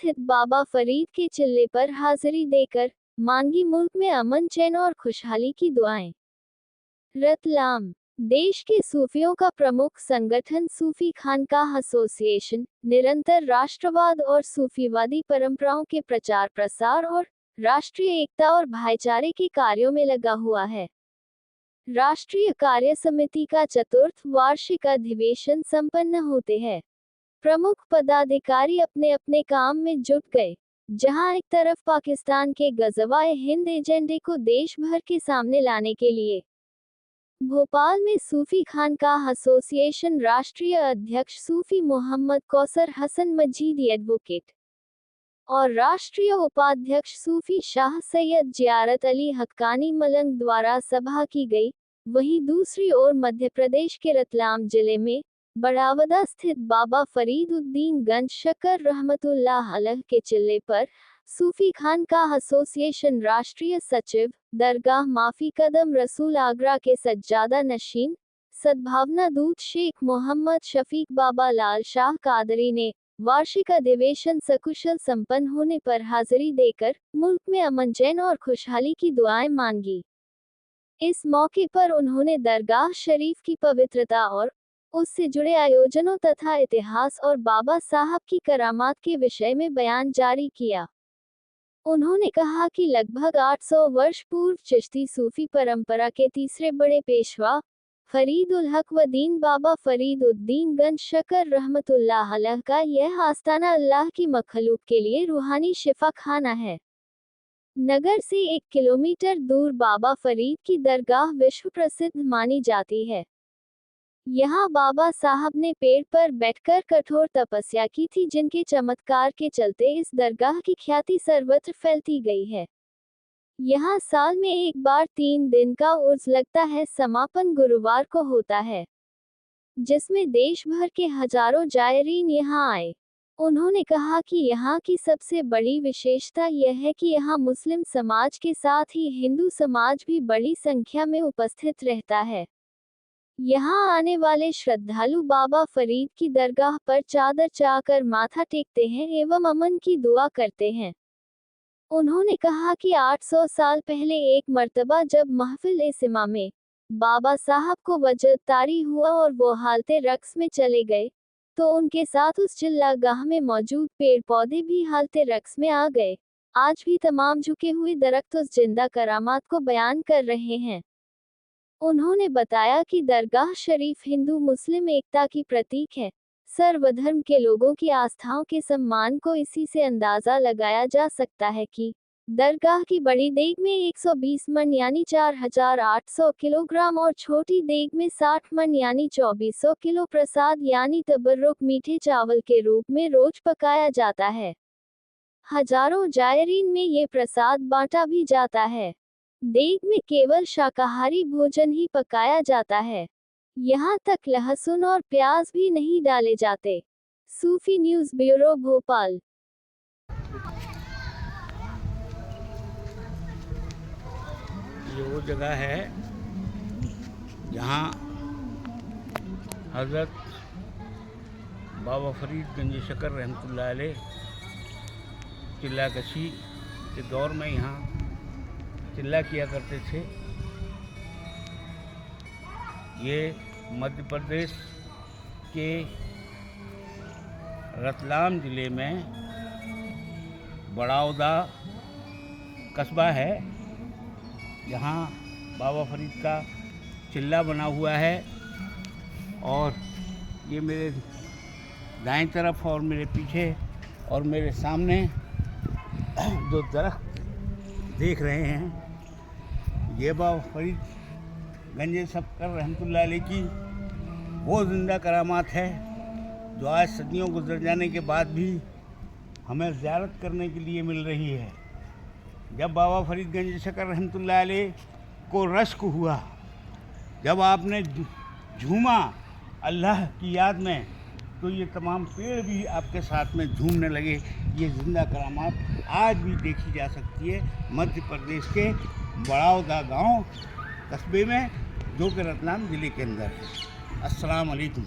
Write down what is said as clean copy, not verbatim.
स्थित बाबा फरीद के चिल्ले पर हाजिरी देकर मांगी मुल्क में अमन, चैन और खुशहाली की दुआएं। रतलाम। देश के सूफियों का प्रमुख संगठन सूफी खानकाह एसोसिएशन निरंतर राष्ट्रवाद और सूफीवादी परंपराओं के प्रचार प्रसार और राष्ट्रीय एकता और भाईचारे के कार्यों में लगा हुआ है। राष्ट्रीय कार्य समिति का चतुर्थ वार्षिक अधिवेशन संपन्न होते हैं। प्रमुख पदाधिकारी अपने अपने काम में जुट गए। जहां एक तरफ पाकिस्तान के गज़वाए हिंद एजेंडे को देश भर के सामने लाने के लिए भोपाल में सूफी खानकाह एसोसिएशन राष्ट्रीय अध्यक्ष सूफी मोहम्मद कौसर हसन मजीदी एडवोकेट और राष्ट्रीय उपाध्यक्ष सूफी शाह सैयद जियारत अली हक्कानी मलंग द्वारा सभा की गई। वहीं दूसरी ओर मध्य प्रदेश के रतलाम जिले में बड़ावदा स्थित बाबा फरीद उद्दीन गंज शकर रहमतुल्लाह अलैह के चिल्ले पर सूफी खानकाह एसोसिएशन राष्ट्रीय सचिव दरगाह माफी कदम रसूल आगरा के सज्जादा नशीन सद्भावना दूत शेख मोहम्मद शफीक बाबा लाल शाह कादरी ने वार्षिक अधिवेशन सकुशल संपन्न होने पर हाजिरी देकर मुल्क में अमन, चैन और खुशहाली की दुआएं मांगी। इस मौके पर उन्होंने दरगाह शरीफ की पवित्रता और उससे जुड़े आयोजनों तथा इतिहास और बाबा साहब की करामात के विषय में बयान जारी किया। उन्होंने कहा कि लगभग 800 वर्ष पूर्व चिश्ती सूफी परंपरा के तीसरे बड़े पेशवा फरीद उल हक व दीन बाबा फरीद उद्दीन गंज शकर रहमतुल्लाह अलैह का यह आस्ताना अल्लाह की मखलूक के लिए रूहानी शिफा खाना है। नगर से 1 किलोमीटर दूर बाबा फरीद की दरगाह विश्व प्रसिद्ध मानी जाती है। यहाँ बाबा साहब ने पेड़ पर बैठकर कठोर तपस्या की थी, जिनके चमत्कार के चलते इस दरगाह की ख्याति सर्वत्र फैलती गई है। यहाँ साल में एक बार 3 दिन का उर्स लगता है। समापन गुरुवार को होता है, जिसमें देश भर के हजारों जायरीन यहाँ आए। उन्होंने कहा कि यहाँ की सबसे बड़ी विशेषता यह है कि यहाँ मुस्लिम समाज के साथ ही हिंदू समाज भी बड़ी संख्या में उपस्थित रहता है। यहाँ आने वाले श्रद्धालु बाबा फरीद की दरगाह पर चादर चाकर माथा टेकते हैं एवं अमन की दुआ करते हैं। उन्होंने कहा कि 800 साल पहले एक मर्तबा जब महफिल इस्मा में बाबा साहब को वजद तारी हुआ और वो हालते रक्स में चले गए, तो उनके साथ उस चिल्लागाह में मौजूद पेड़ पौधे भी हालते रक्स में आ गए। आज भी तमाम झुके हुए दरख्त उस जिंदा करामात को बयान कर रहे हैं। उन्होंने बताया कि दरगाह शरीफ हिंदू मुस्लिम एकता की प्रतीक है। सर्वधर्म के लोगों की आस्थाओं के सम्मान को इसी से अंदाजा लगाया जा सकता है कि दरगाह की बड़ी देग में 120 मन यानी 4800 किलोग्राम और छोटी देग में 60 मन यानी 2400 किलो प्रसाद यानी तबर्रुक मीठे चावल के रूप में रोज पकाया जाता है। हजारों जायरीन में ये प्रसाद बांटा भी जाता है। देग में केवल शाकाहारी भोजन ही पकाया जाता है। यहाँ तक लहसुन और प्याज भी नहीं डाले जाते। सूफी न्यूज़ ब्यूरो भोपाल। ये वो जगह है जहाँ हज़रत बाबा फरीद गंज शकर रहमतुल्लाह अलैह चिल्ला कशी के दौर में यहाँ चिल्ला किया करते थे। ये मध्य प्रदेश के रतलाम ज़िले में बड़ावदा कस्बा है, जहाँ बाबा फरीद का चिल्ला बना हुआ है। और ये मेरे दाएं तरफ और मेरे पीछे और मेरे सामने जो दरख्त देख रहे हैं, ये बाबा फरीद गंज शकर रहमतुल्लाह अलैह की वो ज़िंदा करामात है जो आज सदियों गुजर जाने के बाद भी हमें ज़ियारत करने के लिए मिल रही है। जब बाबा फरीद गंज शकर रहमतुल्लाह अलैह को रश्क हुआ, जब आपने झूमा अल्लाह की याद में, तो ये तमाम पेड़ भी आपके साथ में झूमने लगे। ये ज़िंदा करामात आज भी देखी जा सकती है मध्य प्रदेश के बड़ावदा गांव कस्बे में, जो कि रतलाम ज़िले के अंदर है। अस्सलाम वालेकुम।